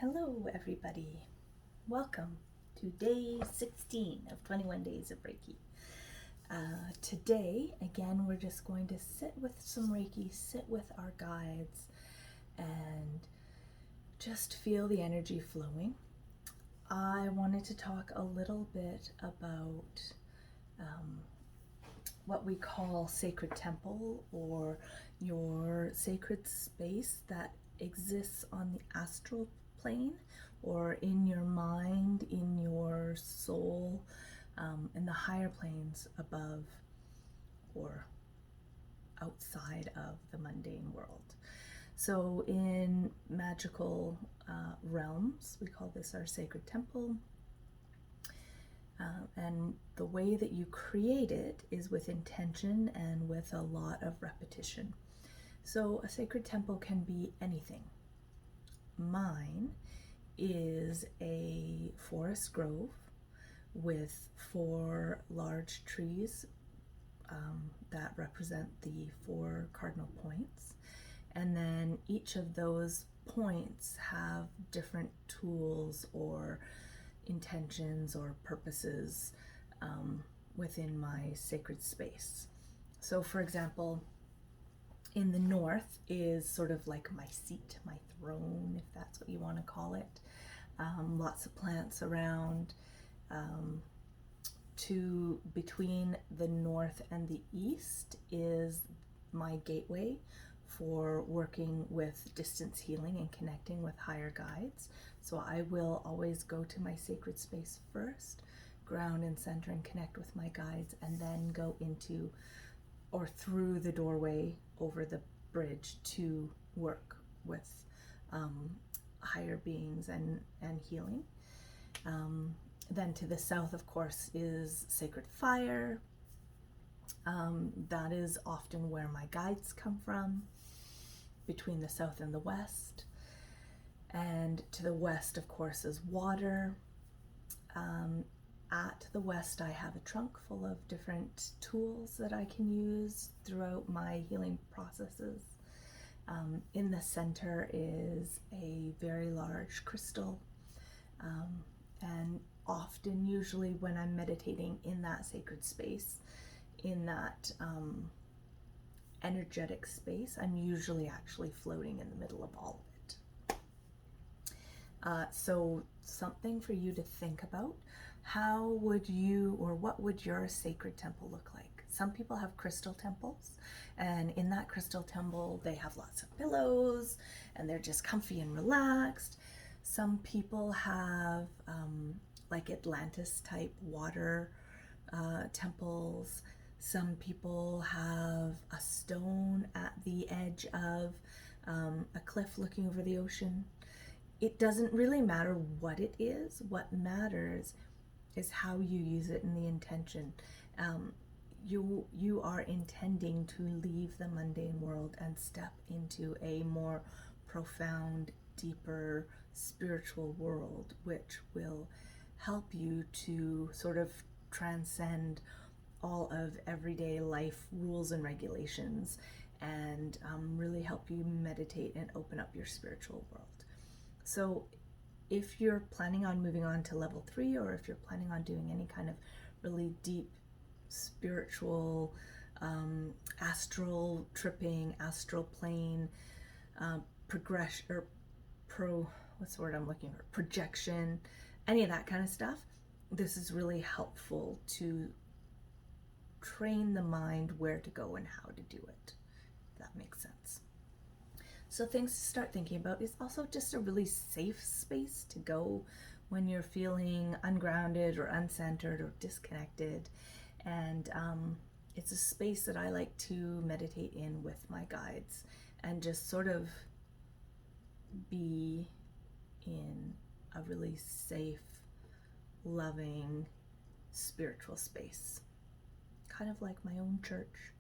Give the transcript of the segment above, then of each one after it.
Hello, everybody. Welcome to day 16 of 21 Days of Reiki. Today, again, we're just going to sit with some Reiki, sit with our guides, and just feel the energy flowing. I wanted to talk a little bit about what we call sacred temple, or your sacred space that exists on the astral plane, or in your mind, in your soul, in the higher planes above or outside of the mundane world. So in magical realms, we call this our sacred temple. And the way that you create it is with intention and with a lot of repetition. So a sacred temple can be anything. Mine is a forest grove with 4 large trees that represent the 4 cardinal points. And then each of those points have different tools or intentions or purposes within my sacred space. So for example, in the north is sort of like my seat, my throne, if that's what you want to call it. Lots of plants around. Between the north and the east is my gateway for working with distance healing and connecting with higher guides. So I will always go to my sacred space first, ground and center and connect with my guides, and then go into or through the doorway over the bridge to work with higher beings and healing. Then to the south, of course, is sacred fire. That is often where my guides come from, between the south and the west. And to the west, of course, is water. At the west, I have a trunk full of different tools that I can use throughout my healing processes. In the center is a very large crystal. And often, usually when I'm meditating in that sacred space, in that energetic space, I'm usually actually floating in the middle of all of it. So something for you to think about. How would you, or what would your sacred temple look like? Some people have crystal temples, and in that crystal temple they have lots of pillows and they're just comfy and relaxed. Some people have like Atlantis type water temples. Some people have a stone at the edge of a cliff looking over the ocean. It doesn't really matter what it is. What matters is how you use it and the intention. You are intending to leave the mundane world and step into a more profound, deeper spiritual world, which will help you to sort of transcend all of everyday life rules and regulations, and really help you meditate and open up your spiritual world. So if you're planning on moving on to level 3, or if you're planning on doing any kind of really deep spiritual astral tripping, astral plane progression, or what's the word I'm looking for? Projection, any of that kind of stuff, this is really helpful to train the mind where to go and how to do it, if that makes sense. So things to start thinking about is also just a really safe space to go when you're feeling ungrounded or uncentered or disconnected. And it's a space that I like to meditate in with my guides and just sort of be in a really safe, loving, spiritual space. Kind of like my own church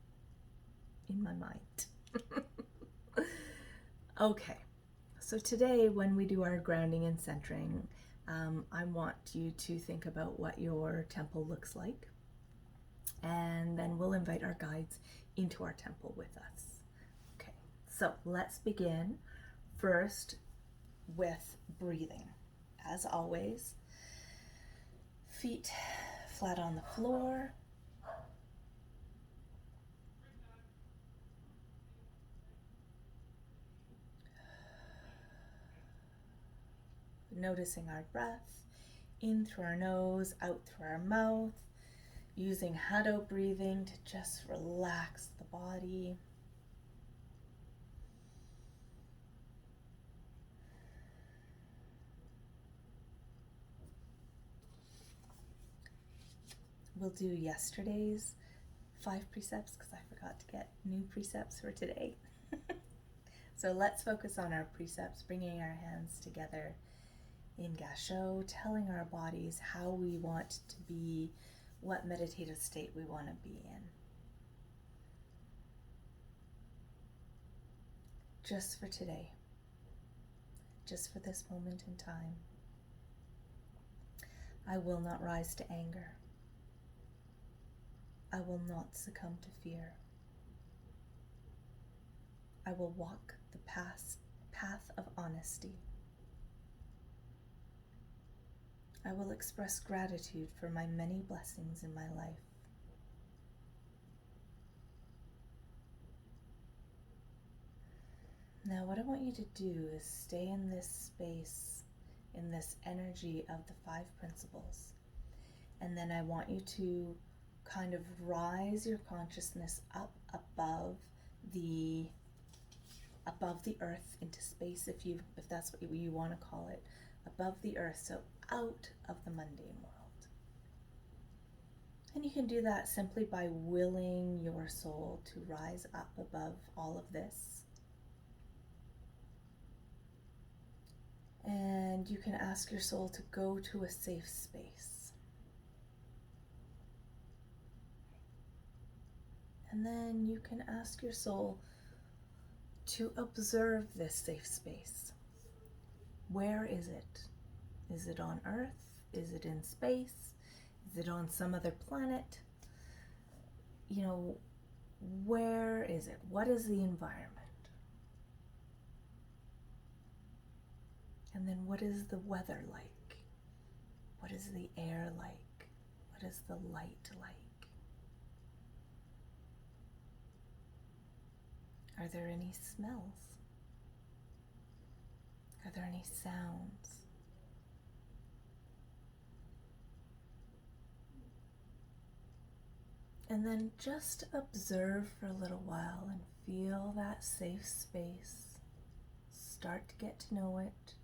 in my mind. Okay, so today when we do our grounding and centering, I want you to think about what your temple looks like, and then we'll invite our guides into our temple with us. Okay, so let's begin. First, with breathing. As always, feet flat on the floor. Noticing our breath, in through our nose, out through our mouth, using Hado breathing to just relax the body. We'll do yesterday's 5 precepts because I forgot to get new precepts for today. So let's focus on our precepts, bringing our hands together in Gasho, telling our bodies how we want to be, what meditative state we want to be in. Just for today, just for this moment in time. I will not rise to anger. I will not succumb to fear. I will walk the path of honesty. I will express gratitude for my many blessings in my life. Now, what I want you to do is stay in this space, in this energy of the 5 principles. And then I want you to kind of rise your consciousness up above the earth into space, if that's what you want to call it, above the earth, so out of the mundane world. And you can do that simply by willing your soul to rise up above all of this. And you can ask your soul to go to a safe space. And then you can ask your soul to observe this safe space. Where is it? Is it on Earth? Is it in space? Is it on some other planet? Where is it? What is the environment? And then what is the weather like? What is the air like? What is the light like? Are there any smells? Are there any sounds? And then just observe for a little while and feel that safe space. Start to get to know it.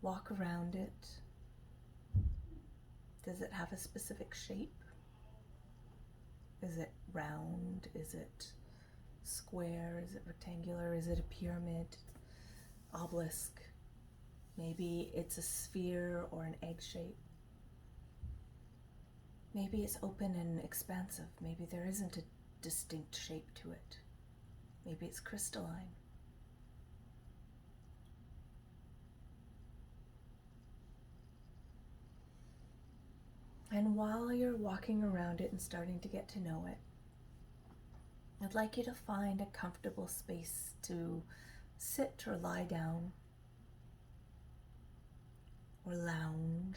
Walk around it. Does it have a specific shape? Is it round? Is it square? Is it rectangular? Is it a pyramid? Obelisk? Maybe it's a sphere or an egg shape. Maybe it's open and expansive. Maybe there isn't a distinct shape to it. Maybe it's crystalline. And while you're walking around it and starting to get to know it, I'd like you to find a comfortable space to sit or lie down or lounge.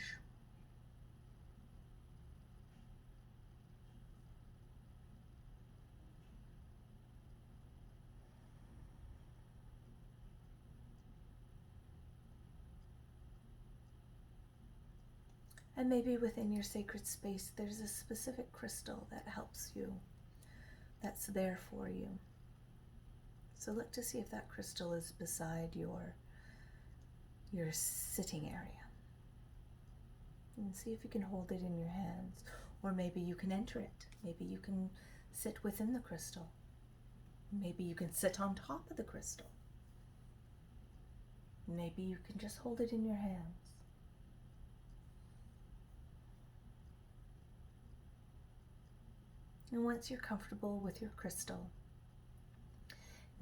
And maybe within your sacred space, there's a specific crystal that helps you, that's there for you. So look to see if that crystal is beside your sitting area. And see if you can hold it in your hands. Or maybe you can enter it. Maybe you can sit within the crystal. Maybe you can sit on top of the crystal. Maybe you can just hold it in your hands. And once you're comfortable with your crystal,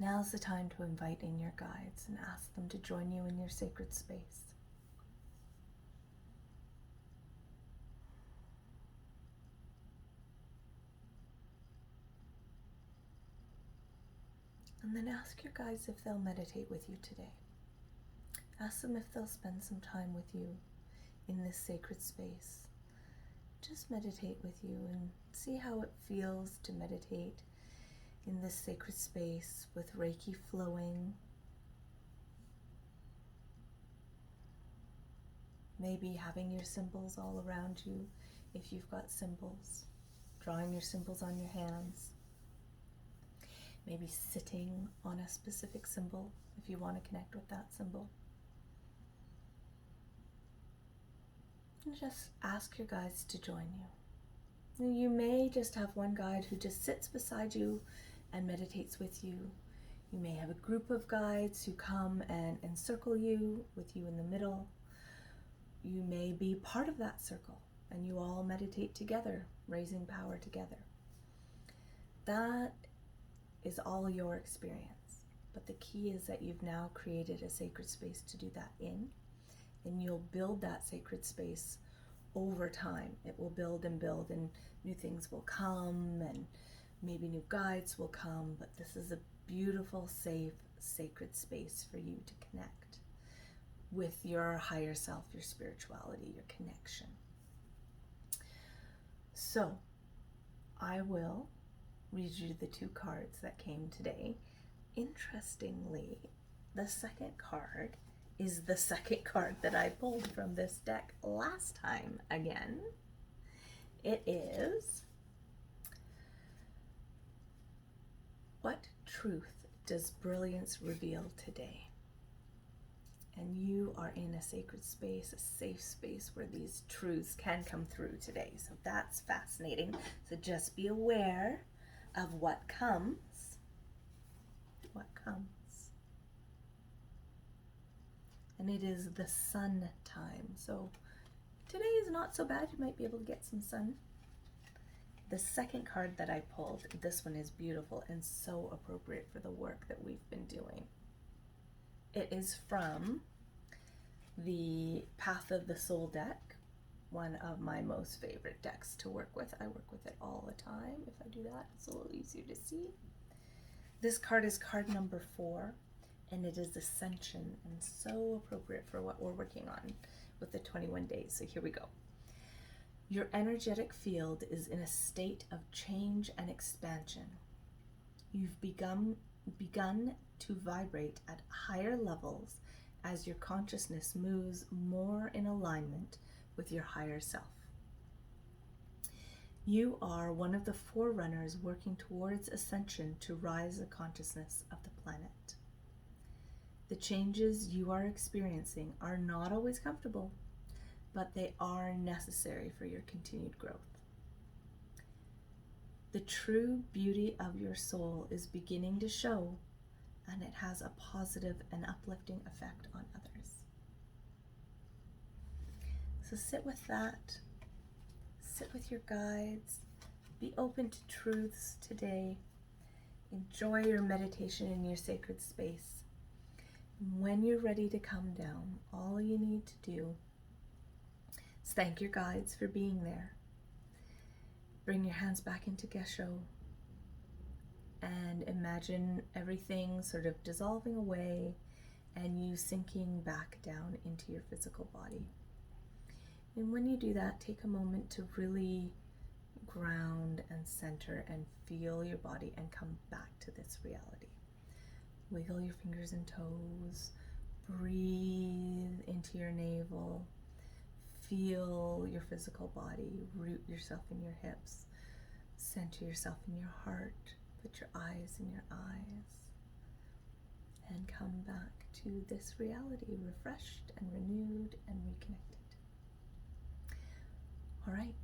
now's the time to invite in your guides and ask them to join you in your sacred space. And then ask your guides if they'll meditate with you today. Ask them if they'll spend some time with you in this sacred space. Just meditate with you and see how it feels to meditate in this sacred space with Reiki flowing. Maybe having your symbols all around you if you've got symbols. Drawing your symbols on your hands. Maybe sitting on a specific symbol if you want to connect with that symbol. And just ask your guides to join you. You may just have one guide who just sits beside you and meditates with you. You may have a group of guides who come and encircle you with you in the middle. You may be part of that circle and you all meditate together, raising power together. That is all your experience. But the key is that you've now created a sacred space to do that in, and you'll build that sacred space over time. It will build, and new things will come, and maybe new guides will come, but this is a beautiful, safe, sacred space for you to connect with your higher self, your spirituality, your connection. So, I will read you the 2 cards that came today. Interestingly, the second card is the second card that I pulled from this deck last time again. It is, what truth does brilliance reveal today? And you are in a sacred space, a safe space where these truths can come through today. So that's fascinating. So just be aware of what comes. What comes. And it is the sun time. So today is not so bad. You might be able to get some sun. The second card that I pulled, this one is beautiful and so appropriate for the work that we've been doing. It is from the Path of the Soul deck, one of my most favorite decks to work with. I work with it all the time. If I do that, it's a little easier to see. This card is card number 4, and it is Ascension, and so appropriate for what we're working on with the 21 days. So here we go. Your energetic field is in a state of change and expansion. You've begun to vibrate at higher levels as your consciousness moves more in alignment with your higher self. You are one of the forerunners working towards ascension to rise the consciousness of the planet. The changes you are experiencing are not always comfortable, but they are necessary for your continued growth. The true beauty of your soul is beginning to show, and it has a positive and uplifting effect on others. So sit with that. Sit with your guides. Be open to truths today. Enjoy your meditation in your sacred space. When you're ready to come down, all you need to do is thank your guides for being there. Bring your hands back into Gesho and imagine everything sort of dissolving away and you sinking back down into your physical body. And when you do that, take a moment to really ground and center and feel your body and come back to this reality. Wiggle your fingers and toes. Breathe into your navel. Feel your physical body. Root yourself in your hips. Center yourself in your heart. Put your eyes in your eyes. And come back to this reality, refreshed and renewed and reconnected. All right,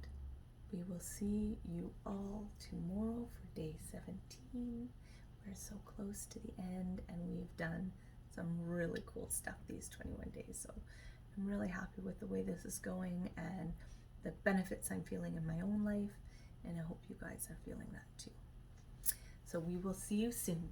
we will see you all tomorrow for day 17. We're so close to the end and we've done some really cool stuff these 21 days. So I'm really happy with the way this is going and the benefits I'm feeling in my own life. And I hope you guys are feeling that too. So we will see you soon.